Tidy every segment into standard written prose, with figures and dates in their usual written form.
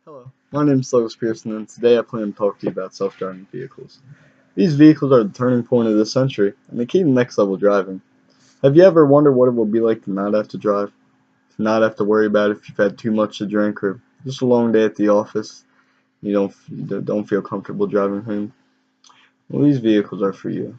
Hello, my name is Douglas Pearson, and today I plan to talk to you about self-driving vehicles. These vehicles are the turning point of this century, and they key to next level driving. Have you ever wondered what it will be like to not have to drive? To not have to worry about if you've had too much to drink or just a long day at the office, you don't feel comfortable driving home? Well, these vehicles are for you.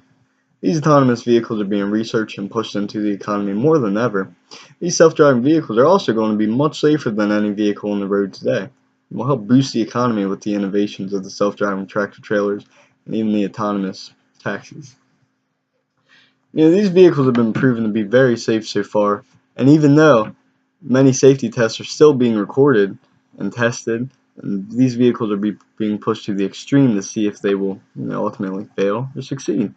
These autonomous vehicles are being researched and pushed into the economy more than ever. These self-driving vehicles are also going to be much safer than any vehicle on the road today. It will help boost the economy with the innovations of the self-driving tractor trailers and even the autonomous taxis. These vehicles have been proven to be very safe so far, and even though many safety tests are still being recorded and tested, and these vehicles are being pushed to the extreme to see if they will ultimately fail or succeed.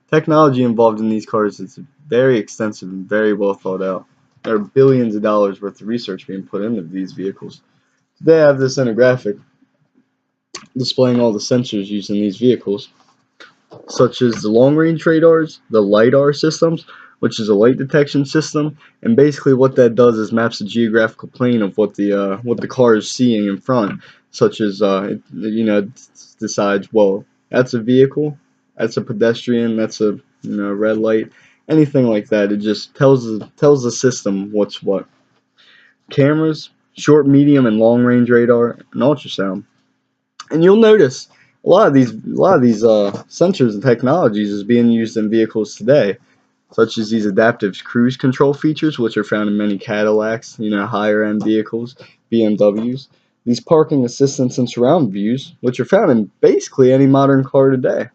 Technology involved in these cars is very extensive and very well thought out. There are billions of dollars worth of research being put into these vehicles. Today I have this infographic displaying all the sensors used in these vehicles, such as the long-range radars, the LiDAR systems, which is a light detection system, and basically what that does is maps the geographical plane of what the car is seeing in front, such as it decides, well, that's a vehicle, that's a pedestrian, that's a red light, anything like that. It just tells the system what's what. Cameras, short, medium, and long-range radar, and ultrasound. And you'll notice a lot of these sensors and technologies is being used in vehicles today, such as these adaptive cruise control features, which are found in many Cadillacs, higher end vehicles, BMWs. These parking assistance and surround views, which are found in basically any modern car today.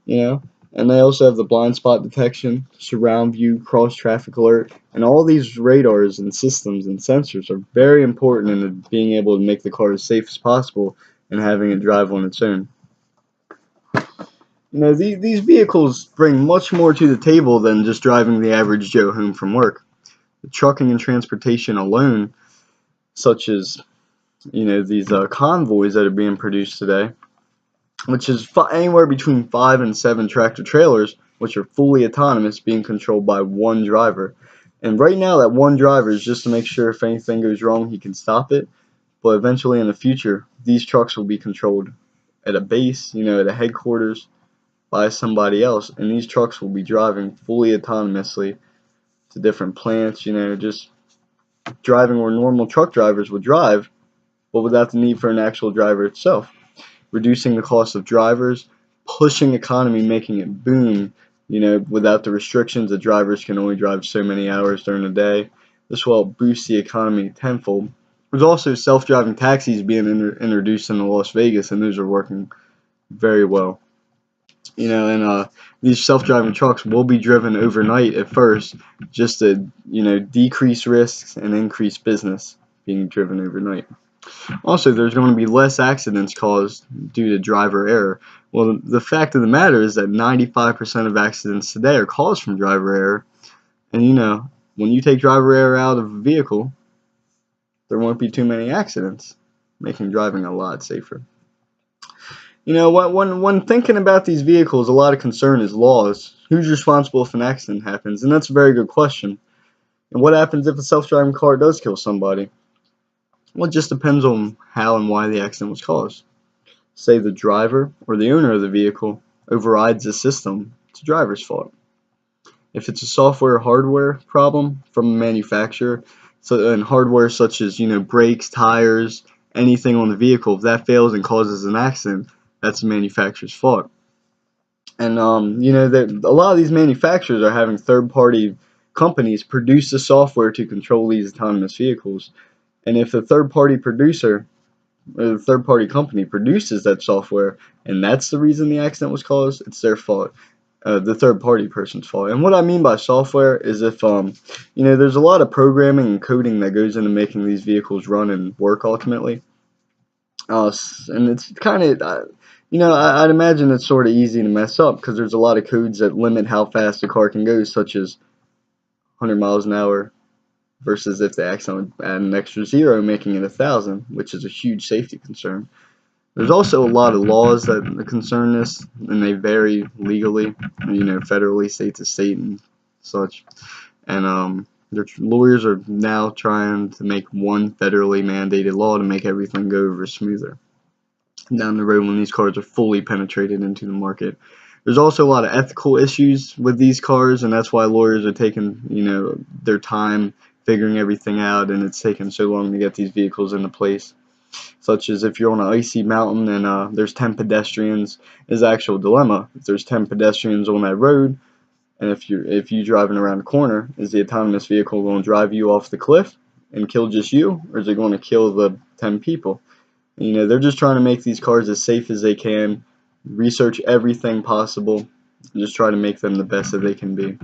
you know. And they also have the blind spot detection, surround view, cross traffic alert, and all these radars and systems and sensors are very important in being able to make the car as safe as possible and having it drive on its own. These vehicles bring much more to the table than just driving the average Joe home from work. The trucking and transportation alone, such as these convoys that are being produced today, which is anywhere between 5 and 7 tractor trailers, which are fully autonomous, being controlled by one driver. And right now, that one driver is just to make sure if anything goes wrong, he can stop it. But eventually, in the future, these trucks will be controlled at a base, at a headquarters, by somebody else, and these trucks will be driving fully autonomously to different plants, just driving where normal truck drivers would drive, but without the need for an actual driver itself, reducing the cost of drivers, pushing economy, making it boom, without the restrictions that drivers can only drive so many hours during the day. This will help boost the economy tenfold. There's also self-driving taxis being introduced in Las Vegas, and those are working very well. And these self-driving trucks will be driven overnight at first, just to decrease risks and increase business being driven overnight. Also, there's going to be less accidents caused due to driver error. Well, the fact of the matter is that 95% of accidents today are caused from driver error. And when you take driver error out of a vehicle, there won't be too many accidents, making driving a lot safer. When thinking about these vehicles, a lot of concern is laws. Who's responsible if an accident happens? And that's a very good question. And what happens if a self-driving car does kill somebody? Well, it just depends on how and why the accident was caused. Say the driver or the owner of the vehicle overrides the system, it's the driver's fault. If it's a software or hardware problem from a manufacturer, and hardware such as brakes, tires, anything on the vehicle, if that fails and causes an accident, that's the manufacturer's fault. And a lot of these manufacturers are having third-party companies produce the software to control these autonomous vehicles. And if the third-party producer or the third-party company produces that software, and that's the reason the accident was caused, it's their fault, the third-party person's fault. And what I mean by software is if there's a lot of programming and coding that goes into making these vehicles run and work ultimately. And it's kind of I'd imagine it's sort of easy to mess up because there's a lot of codes that limit how fast a car can go, such as 100 miles an hour versus if they accidentally add an extra zero, making it 1,000, which is a huge safety concern. There's also a lot of laws that concern this, and they vary legally, federally, state to state, and such. And Lawyers are now trying to make one federally mandated law to make everything go over smoother down the road when these cars are fully penetrated into the market. There's also a lot of ethical issues with these cars, and that's why lawyers are taking, their time figuring everything out, and it's taking so long to get these vehicles into place. Such as if you're on an icy mountain and there's 10 pedestrians, is an actual dilemma. If there's 10 pedestrians on that road, and if you driving around the corner, is the autonomous vehicle going to drive you off the cliff and kill just you, or is it going to kill the 10 people? They're just trying to make these cars as safe as they can, research everything possible, and just try to make them the best that they can be.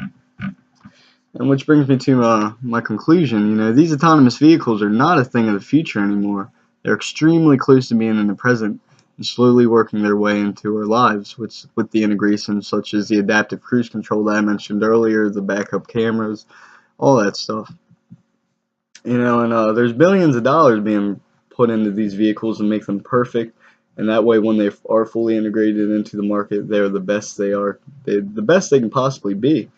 And which brings me to my conclusion. These autonomous vehicles are not a thing of the future anymore. They're extremely close to being in the present and slowly working their way into our lives, with the integrations such as the adaptive cruise control that I mentioned earlier, the backup cameras, all that stuff. And there's billions of dollars being put into these vehicles and make them perfect, and that way when they are fully integrated into the market, they're the best the best they can possibly be.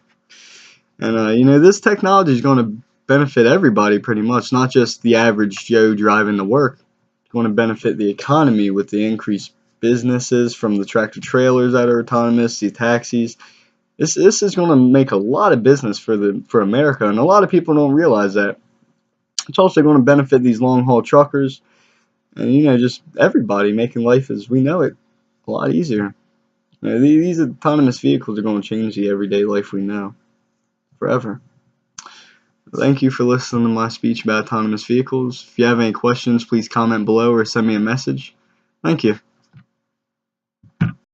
And this technology is going to benefit everybody pretty much, not just the average Joe driving to work. It's going to benefit the economy with the increased businesses, from the tractor trailers that are autonomous, the taxis. This is going to make a lot of business for America, and a lot of people don't realize that. It's also going to benefit these long-haul truckers and, just everybody, making life as we know it a lot easier. These autonomous vehicles are going to change the everyday life we know forever. Thank you for listening to my speech about autonomous vehicles. If you have any questions, please comment below or send me a message. Thank you.